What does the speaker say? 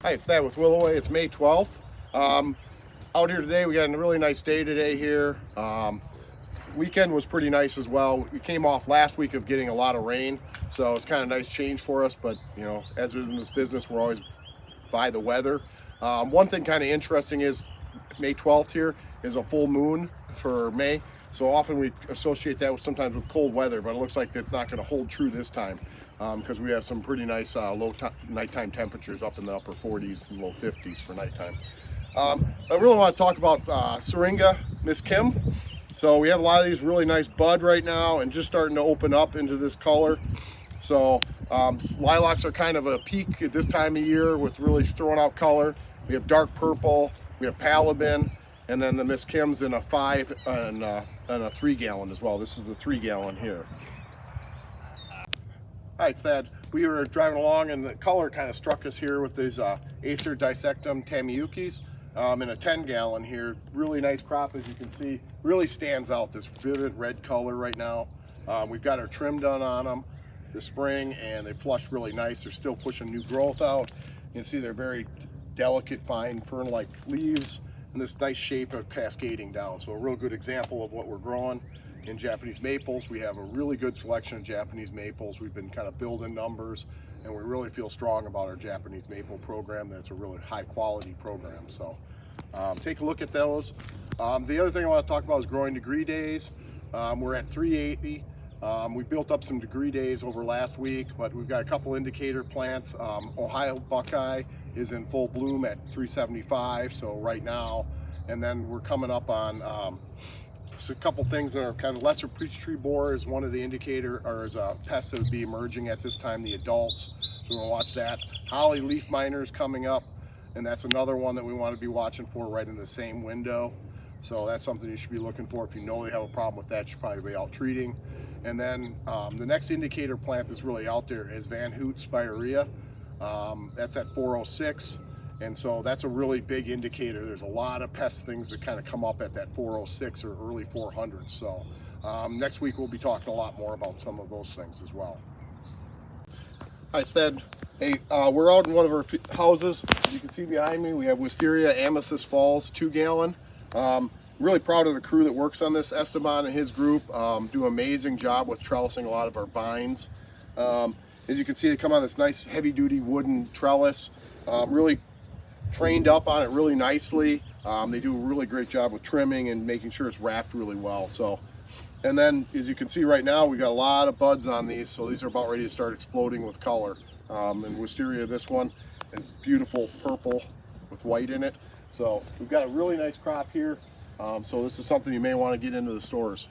Hi, it's Thad with Willoway. It's May 12th. Out here today, we got a really nice day today here. Weekend was pretty nice as well. We came off last week of getting a lot of rain, so it's kind of nice change for us, but you know, as in this business, we're always by the weather. One thing kind of interesting is May 12th here is a full moon for May. So often we associate that with sometimes with cold weather, but it looks like it's not going to hold true this time because we have some pretty nice nighttime temperatures up in the upper 40s and low 50s for nighttime. I really want to talk about Syringa Miss Kim. So we have a lot of these really nice bud right now and just starting to open up into this color. So lilacs are kind of a peak at this time of year with really throwing out color. We have dark purple, we have Palabin, and then the Miss Kim's in a 5 and a 3 gallon as well. This is the 3 gallon here. Hi, it's Thad. We were driving along and the color kind of struck us here with these Acer Dissectum Tamiyukis in a 10 gallon here. Really nice crop, as you can see. Really stands out, this vivid red color right now. We've got our trim done on them this spring and they flushed really nice. They're still pushing new growth out. You can see they're very delicate, fine fern-like leaves and this nice shape of cascading down. So a real good example of what we're growing in Japanese maples. We have a really good selection of Japanese maples. We've been kind of building numbers and we really feel strong about our Japanese maple program. That's a really high quality program. So take a look at those. The other thing I want to talk about is growing degree days. We're at 380. We built up some degree days over last week, but we've got a couple indicator plants. Ohio Buckeye is in full bloom at 375, so right now. And then we're coming up on so a couple things that are kind of lesser peach tree borer is one of the indicator, or is a pest that would be emerging at this time, the adults. So we'll watch that. Holly leaf miner is coming up, and that's another one that we want to be watching for right in the same window. So that's something you should be looking for. If you know you have a problem with that, you should probably be out treating. And then the next indicator plant that's really out there is Van Hoot spirea. That's at 406. And so that's a really big indicator. There's a lot of pest things that kind of come up at that 406 or early 400s. So next week we'll be talking a lot more about some of those things as well. Hi, it's Thad. Hey, we're out in one of our houses. You can see behind me, we have Wisteria Amethyst Falls 2 gallon. Really proud of the crew that works on this. Esteban and his group do an amazing job with trellising a lot of our vines. As you can see, they come on this nice heavy duty wooden trellis, really trained up on it really nicely. They do a really great job with trimming and making sure it's wrapped really well. So, and then as you can see right now, we got a lot of buds on these, so these are about ready to start exploding with color. And Wisteria, this one, and beautiful purple with white in it. So we've got a really nice crop here. So this is something you may want to get into the stores.